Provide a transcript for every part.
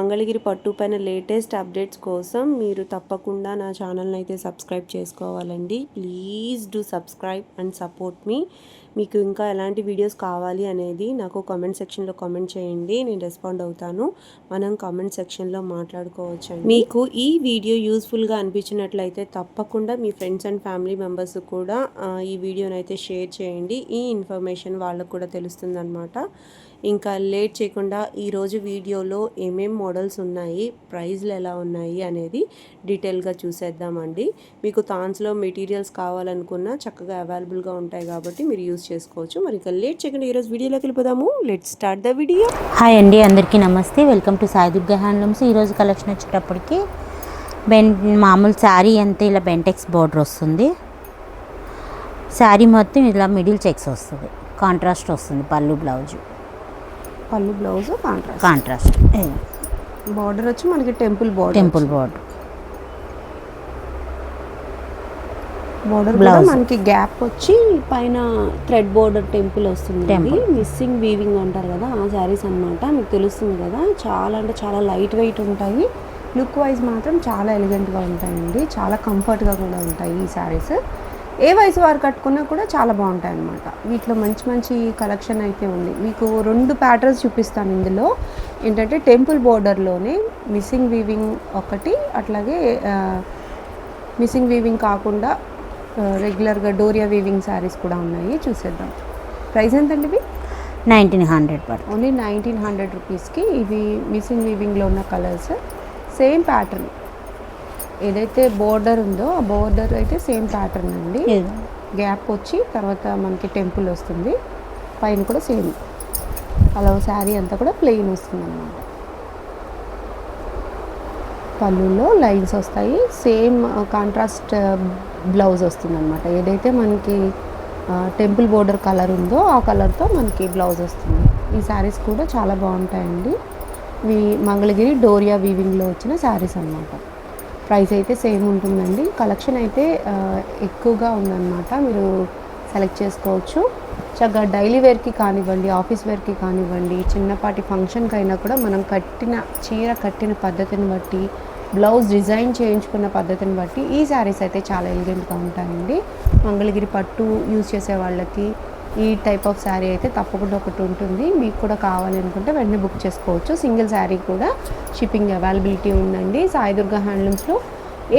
మంగళగిరి పట్టు పైన latest updates కోసం మీరు తప్పకుండా నా ఛానల్ని అయితే సబ్స్క్రైబ్ చేసుకోవాలండి. Please do subscribe and support me. మీకు ఇంకా ఎలాంటి వీడియోస్ కావాలి అనేది నాకు కామెంట్ సెక్షన్లో కామెంట్ చేయండి, నేను రెస్పాండ్ అవుతాను. మనం కామెంట్ సెక్షన్లో మాట్లాడుకోవచ్చండి. మీకు ఈ వీడియో యూస్ఫుల్గా అనిపించినట్లయితే తప్పకుండా మీ ఫ్రెండ్స్ అండ్ ఫ్యామిలీ మెంబర్స్ కూడా ఈ వీడియోని అయితే షేర్ చేయండి. ఈ ఇన్ఫర్మేషన్ వాళ్ళకు కూడా తెలుస్తుందన్నమాట. ఇంకా లేట్ చేయకుండా ఈరోజు వీడియోలో ఏమేం మోడల్స్ ఉన్నాయి, ప్రైస్లు ఎలా ఉన్నాయి అనేది డీటెయిల్గా చూసేద్దామండి. మీకు థాన్స్లో మెటీరియల్స్ కావాలనుకున్నా చక్కగా అవైలబుల్గా ఉంటాయి కాబట్టి మీరు యూస్ చేసుకోవచ్చు. మరి ఇంకా లేట్ చేయకుండా ఈరోజు వీడియోలోకి వెళ్ళిపోదాము. Let start the video. Hi అండి, అందరికీ నమస్తే. Welcome to Sai Durga handlooms. ఈరోజు కలెక్షన్ వచ్చేటప్పటికి మామూలు శారీ అంతే ఇలా బెంటెక్స్ బార్డర్ వస్తుంది. శారీ మొత్తం ఇలా మిడిల్ చెక్స్ వస్తుంది, కాంట్రాస్ట్ వస్తుంది. పళ్ళు బ్లౌజ్ కాంట్రాస్ట్ బార్డర్ వచ్చి మనకి టెంపుల్ బార్డర్ బ్లౌజ్ మనకి గ్యాప్ వచ్చి పైన థ్రెడ్ బోర్డర్ టెంపుల్ వస్తుంది. మిస్సింగ్ వీవింగ్ అంటారు కదా, ఆ శారీస్ అనమాట. మీకు తెలుస్తుంది కదా, చాలా అంటే చాలా లైట్ వెయిట్ ఉంటాయి. లుక్ వైజ్ మాత్రం చాలా ఎలిగెంట్గా ఉంటాయండి, చాలా కంఫర్ట్గా కూడా ఉంటాయి ఈ శారీస్. ఏ వయసు వారు కట్టుకున్నా కూడా చాలా బాగుంటాయి అన్నమాట. వీటిలో మంచి మంచి కలెక్షన్ అయితే ఉంది. మీకు 2 ప్యాటర్న్స్ చూపిస్తాను. ఇందులో ఏంటంటే టెంపుల్ బోర్డర్లోనే మిస్సింగ్ వీవింగ్ ఒకటి, అట్లాగే మిస్సింగ్ వీవింగ్ కాకుండా రెగ్యులర్గా డోరియా వీవింగ్ శారీస్ కూడా ఉన్నాయి. చూసేద్దాం. ప్రైస్ ఎంతండి ఇవి? 1900 పడుతుంది. ఓన్లీ 1900 రూపీస్కి ఇవి మిస్సింగ్ వీవింగ్లో ఉన్న కలర్స్. సేమ్ ప్యాటర్న్ ఏదైతే బోర్డర్ ఉందో ఆ బోర్డర్ అయితే సేమ్ ప్యాటర్న్ అండి. గ్యాప్ వచ్చి తర్వాత మనకి టెంపుల్ వస్తుంది, పైన కూడా సేమ్ అలా శారీ అంతా కూడా ప్లెయిన్ వస్తుంది అన్నమాట. పళ్ళులో లైన్స్ వస్తాయి, సేమ్ కాంట్రాస్ట్ బ్లౌజ్ వస్తుంది అనమాట. ఏదైతే మనకి టెంపుల్ బోర్డర్ కలర్ ఉందో ఆ కలర్తో మనకి బ్లౌజ్ వస్తుంది. ఈ శారీస్ కూడా చాలా బాగుంటాయండి. ఇవి మంగళగిరి డోరియా వీవింగ్లో వచ్చిన శారీస్ అన్నమాట. ప్రైస్ అయితే సేమ్ ఉంటుందండి. కలెక్షన్ అయితే ఎక్కువగా ఉందన్నమాట, మీరు సెలెక్ట్ చేసుకోవచ్చు. చక్కగా డైలీ వేర్కి కానివ్వండి, ఆఫీస్ వేర్కి కానివ్వండి, చిన్నపాటి ఫంక్షన్కి అయినా కూడా మనం చీర కట్టిన పద్ధతిని బట్టి, బ్లౌజ్ డిజైన్ చేయించుకున్న పద్ధతిని బట్టి ఈ శారీస్ అయితే చాలా ఎలిగెంట్గా ఉంటాయండి. మంగళగిరి పట్టు యూజ్ చేసే వాళ్ళకి ఈ టైప్ ఆఫ్ శారీ అయితే తప్పకుండా ఒకటి ఉంటుంది. మీకు కూడా కావాలి అనుకుంటే వెంటనే బుక్ చేసుకోవచ్చు. సింగిల్ శారీ కూడా షిప్పింగ్ అవైలబిలిటీ ఉందండి. సాయి దుర్గా హ్యాండ్లూమ్స్లో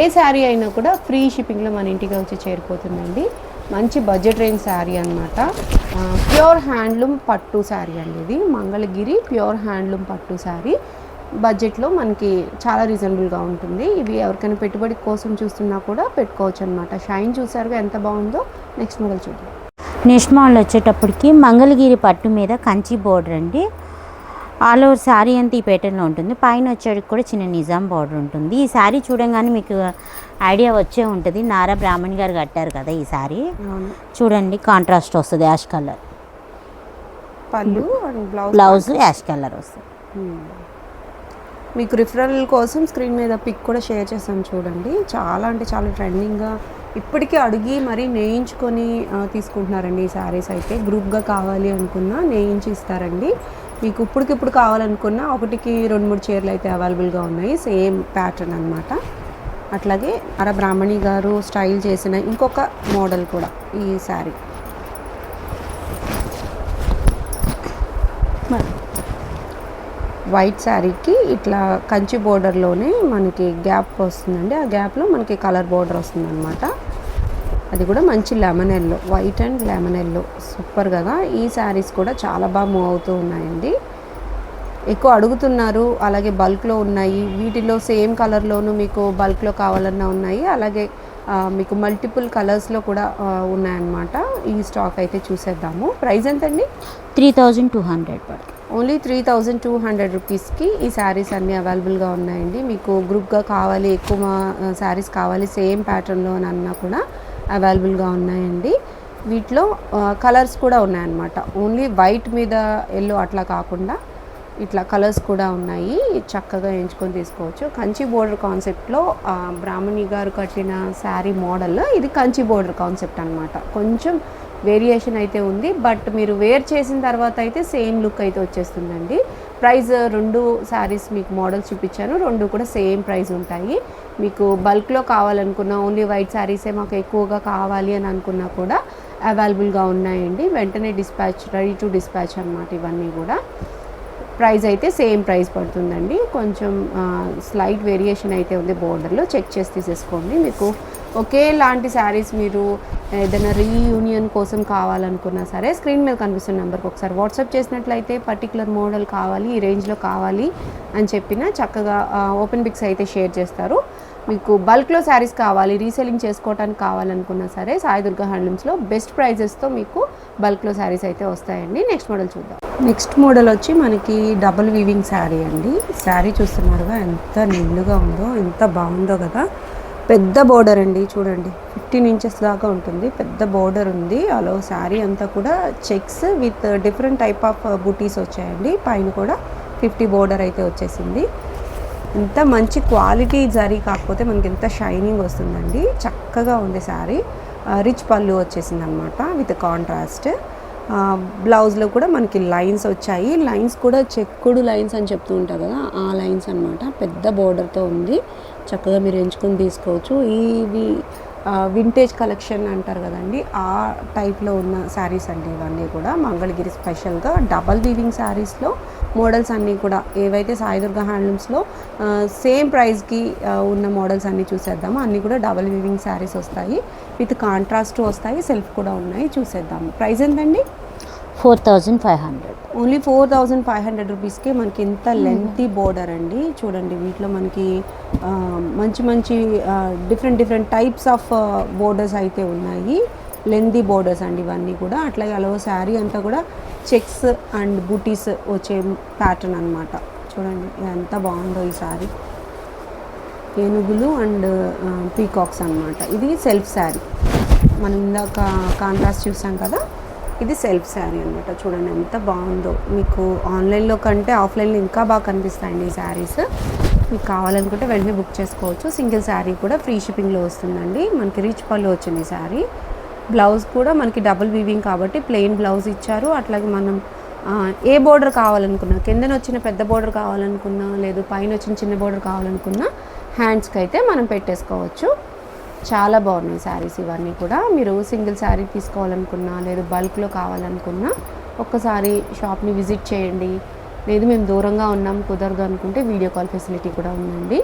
ఏ శారీ అయినా కూడా ఫ్రీ షిప్పింగ్లో మన ఇంటికి వచ్చి చేరిపోతుందండి. మంచి బడ్జెట్ రేంజ్ శారీ అనమాట. ప్యూర్ హ్యాండ్లూమ్ పట్టు శారీ అండి ఇది. మంగళగిరి ప్యూర్ హ్యాండ్లూమ్ పట్టు శారీ బడ్జెట్లో మనకి చాలా రీజనబుల్గా ఉంటుంది. ఇవి ఎవరికైనా పెట్టుబడి కోసం చూస్తున్నా కూడా పెట్టుకోవచ్చు అనమాట. షైన్ చూసారుగా ఎంత బాగుందో. నెక్స్ట్ మోడల్ చూద్దాం. నెక్స్ట్ మోడల్ వచ్చేటప్పటికి మంగళగిరి పట్టు మీద కంచి బోర్డర్ అండి. ఆల్ ఓవర్ శారీ అంతా ఈ ప్యాటర్న్లో ఉంటుంది. పైన వచ్చేటికి కూడా చిన్న నిజాం బార్డర్ ఉంటుంది. ఈ శారీ చూడంగానే మీకు ఐడియా వచ్చే ఉంటుంది, నారా బ్రాహ్మణి గారు కట్టారు కదా ఈ శారీ. చూడండి, కాంట్రాస్ట్ వస్తుంది, యాష్ కలర్ పళ్ళు, బ్లౌజ్ యాష్ కలర్ వస్తుంది. మీకు రిఫరల్ కోసం స్క్రీన్ మీద పిక్ కూడా షేర్ చేస్తాను చూడండి. చాలా అంటే చాలా ట్రెండింగ్గా ఇప్పటికీ అడిగి మరీ నేయించుకొని తీసుకుంటున్నారండి ఈ శారీస్ అయితే. గ్రూప్గా కావాలి అనుకున్నా నేయించి ఇస్తారండి. మీకు ఇప్పటికిప్పుడు కావాలనుకున్నా 1కి 2-3 చీరలు అయితే అవైలబుల్గా ఉన్నాయి. సేమ్ ప్యాటర్న్ అనమాట. అట్లాగే బ్రాహ్మణి గారు స్టైల్ చేసిన ఇంకొక మోడల్ కూడా ఈ శారీ. వైట్ శారీకి ఇట్లా కంచి బోర్డర్లోనే మనకి గ్యాప్ వస్తుందండి. ఆ గ్యాప్లో మనకి కలర్ బోర్డర్ వస్తుంది అనమాట. అది కూడా మంచి lemon yellow, white and lemon yellow, super కదా. ఈ శారీస్ కూడా చాలా బాగా మూవ్ అవుతూ ఉన్నాయండి. ఎక్కువ అడుగుతున్నారు, అలాగే బల్క్లో ఉన్నాయి. వీటిలో సేమ్ కలర్లోనూ మీకు బల్క్లో కావాలన్నా ఉన్నాయి, అలాగే మీకు మల్టిపుల్ కలర్స్లో కూడా ఉన్నాయన్నమాట. ఈ స్టాక్ అయితే చూసేద్దాము. ప్రైస్ ఎంతండి? 3200 పడుతుంది. ఓన్లీ 3200 రూపీస్కి ఈ శారీస్ అన్నీ అవైలబుల్గా ఉన్నాయండి. మీకు గ్రూప్గా కావాలి, ఎక్కువ శారీస్ కావాలి సేమ్ ప్యాటర్న్లో అని అన్నా కూడా అవైలబుల్గా ఉన్నాయండి. వీటిలో కలర్స్ కూడా ఉన్నాయన్నమాట. ఓన్లీ వైట్ మీద ఎల్లో అట్లా కాకుండా ఇట్లా కలర్స్ కూడా ఉన్నాయి. చక్కగా ఎంచుకొని తీసుకోవచ్చు. కంచి బోర్డర్ కాన్సెప్ట్లో బ్రాహ్మణి గారు కట్టిన శారీ మోడల్ ఇది కంచి బోర్డర్ కాన్సెప్ట్ అనమాట. కొంచెం వేరియేషన్ అయితే ఉంది, బట్ మీరు వేర్ చేసిన తర్వాత అయితే సేమ్ లుక్ అయితే వచ్చేస్తుందండి. ప్రైస్ 2 శారీస్ మీకు మోడల్స్ చూపించాను, 2 కూడా సేమ్ ప్రైస్ ఉంటాయి. మీకు బల్క్లో కావాలనుకున్నా, ఓన్లీ వైట్ శారీసే మాకు ఎక్కువగా కావాలి అని అనుకున్నా కూడా అవైలబుల్గా ఉన్నాయండి. వెంటనే డిస్పాచ్, రెడీ టు డిస్పాచ్ అనమాట ఇవన్నీ కూడా. ప్రైస్ అయితే సేమ్ ప్రైస్ పడుతుందండి. కొంచెం స్లైట్ వేరియేషన్ అయితే ఉంది బోర్డర్లో, చెక్ చేసి తీసేసుకోండి. మీకు ఒకేలాంటి శారీస్ మీరు ఏదైనా రీయూనియన్ కోసం కావాలనుకున్నా సరే స్క్రీన్ మీద కనిపిస్తున్న నెంబర్కి ఒకసారి వాట్సాప్ చేసినట్లయితే పర్టికులర్ మోడల్ కావాలి, ఈ రేంజ్లో కావాలి అని చెప్పిన చక్కగా ఓపెన్ పిక్స్ అయితే షేర్ చేస్తారు. మీకు బల్క్లో శారీస్ కావాలి, రీసెల్లింగ్ చేసుకోవడానికి కావాలనుకున్నా సరే సాయి దుర్గా హ్యాండ్లూమ్స్లో బెస్ట్ ప్రైజెస్తో మీకు బల్క్లో శారీస్ అయితే వస్తాయండి. నెక్స్ట్ మోడల్ చూద్దాం. నెక్స్ట్ మోడల్ వచ్చి మనకి డబుల్ వీవింగ్ శారీ అండి. శారీ చూస్తున్నారుగా ఎంత నిండుగా ఉందో, ఎంత బాగుందో కదా. పెద్ద బోర్డర్ అండి, చూడండి 15 ఇంచెస్ దాకా ఉంటుంది, పెద్ద బోర్డర్ ఉంది. అలా శారీ అంతా కూడా checks with different type of booties వచ్చాయండి. పైన కూడా 50 బోర్డర్ అయితే వచ్చేసింది. ఇంత మంచి క్వాలిటీ జరీ కాకపోతే మనకి ఎంత షైనింగ్ వస్తుందండి. చక్కగా ఉంది శారీ. రిచ్ పళ్ళు వచ్చేసింది అనమాట విత్ కాంట్రాస్ట్. బ్లౌజ్లో కూడా మనకి లైన్స్ వచ్చాయి. లైన్స్ కూడా చెక్కుడు లైన్స్ అని చెప్తూ ఉంటారు కదా, ఆ లైన్స్ అనమాట. పెద్ద బోర్డర్తో ఉంది, చక్కగా మీరు ఎంచుకొని తీసుకోవచ్చు. ఇవి వింటేజ్ కలెక్షన్ అంటారు కదండి, ఆ టైప్లో ఉన్న శారీస్ అండి ఇవన్నీ కూడా. మంగళగిరి స్పెషల్గా డబల్ వీవింగ్ శారీస్లో మోడల్స్ అన్నీ కూడా ఏవైతే సాయి దుర్గా హ్యాండ్లూమ్స్లో సేమ్ ప్రైస్కి ఉన్న మోడల్స్ అన్నీ చూసేద్దాము. అన్నీ కూడా డబల్ వీవింగ్ శారీస్ వస్తాయి, విత్ కాంట్రాస్ట్ వస్తాయి, సెల్ఫ్ కూడా ఉన్నాయి. చూసేద్దాము. ప్రైస్ ఎంతండి? 4500. ఓన్లీ 4500 రూపీస్కి మనకి ఇంత లెంతీ బోర్డర్ అండి. చూడండి, వీటిలో మనకి మంచి మంచి డిఫరెంట్ టైప్స్ ఆఫ్ బోర్డర్స్ అయితే ఉన్నాయి. లెంతీ బోర్డర్స్ అండి ఇవన్నీ కూడా. అట్లాగే అలా శారీ అంతా కూడా చెక్స్ అండ్ బూటీస్ వచ్చే ప్యాటర్న్ అనమాట. చూడండి ఎంత బాగుందో ఈ శారీ. ఏనుగులు అండ్ పీకాక్స్ అనమాట. ఇది సెల్ఫ్ శారీ. మనం ఇందాక కాంట్రాస్ట్ చూసాం కదా, ఇది సెల్ఫ్ శారీ అనమాట. చూడండి ఎంత బాగుందో. మీకు ఆన్లైన్లో కంటే ఆఫ్లైన్లో ఇంకా బాగా కనిపిస్తాయండి ఈ శారీస్. మీకు కావాలనుకుంటే వెంటనే బుక్ చేసుకోవచ్చు. సింగిల్ శారీ కూడా ఫ్రీ షిప్పింగ్లో వస్తుందండి. మనకి రిచ్ పళ్ళు వచ్చింది శారీ. బ్లౌజ్ కూడా మనకి డబుల్ వీవింగ్ కాబట్టి ప్లెయిన్ బ్లౌజ్ ఇచ్చారు. అట్లాగే మనం ఏ బోర్డర్ కావాలనుకున్నా, కిందన వచ్చిన పెద్ద బోర్డర్ కావాలనుకున్నా, లేదు పైన వచ్చిన చిన్న బోర్డర్ కావాలనుకున్నా హ్యాండ్స్కి అయితే మనం పెట్టేసుకోవచ్చు. చాలా బాగున్నాయి శారీస్ ఇవన్నీ కూడా. మీరు సింగిల్ శారీ తీసుకోవాలనుకున్నా, లేదు బల్క్లో కావాలనుకున్నా ఒక్కసారి షాప్ని విజిట్ చేయండి. లేదు మేము దూరంగా ఉన్నాం కుదరదు అనుకుంటే వీడియో కాల్ ఫెసిలిటీ కూడా ఉందండి.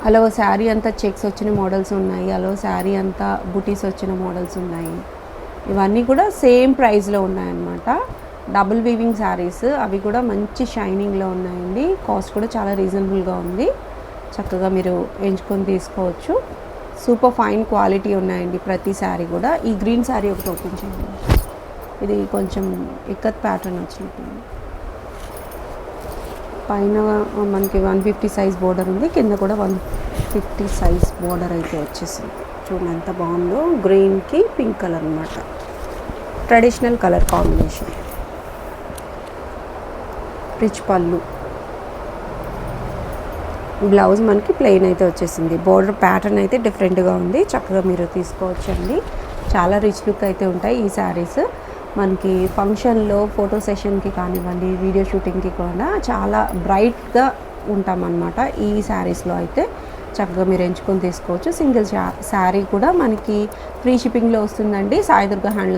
అలా శారీ అంతా చెక్స్ వచ్చిన మోడల్స్ ఉన్నాయి, అలా శారీ అంతా బుటీస్ వచ్చిన మోడల్స్ ఉన్నాయి. ఇవన్నీ కూడా సేమ్ ప్రైస్లో ఉన్నాయన్నమాట. డబుల్ వీవింగ్ శారీస్, అవి కూడా మంచి షైనింగ్లో ఉన్నాయండి. కాస్ట్ కూడా చాలా రీజనబుల్గా ఉంది. చక్కగా మీరు ఎంచుకొని తీసుకోవచ్చు. సూపర్ ఫైన్ క్వాలిటీ ఉన్నాయండి ప్రతి శారీ కూడా. ఈ గ్రీన్ శారీ ఒకటి ఓపెన్ చేయండి. ఇది కొంచెం ఇక్కత్ ప్యాటర్న్ వచ్చినట్టుంది. పైన మనకి 150 సైజ్ బోర్డర్ ఉంది, కింద కూడా 150 సైజ్ బోర్డర్ అయితే వచ్చేసింది. చూడండి ఎంత బాగుందో. గ్రీన్కి పింక్ కలర్ అనమాట, ట్రెడిషనల్ కలర్ కాంబినేషన్. రిచ్ పళ్ళు. బ్లౌజ్ మనకి ప్లెయిన్ అయితే వచ్చేసింది. బోర్డర్ ప్యాటర్న్ అయితే డిఫరెంట్గా ఉంది. చక్కగా మీరు తీసుకోవచ్చండి. చాలా రిచ్ లుక్ అయితే ఉంటాయి ఈ శారీస్. మనకి ఫంక్షన్లో ఫోటో సెషన్కి కానివ్వండి, వీడియో షూటింగ్కి కూడా చాలా బ్రైట్గా ఉంటామన్నమాట ఈ శారీస్లో అయితే. చక్కగా మీరు ఎంచుకొని తీసుకోవచ్చు. సింగిల్ శారీ కూడా మనకి ఫ్రీ షిప్పింగ్లో వస్తుందండి. సాయి దుర్గా హ్యాండ్లూమ్స్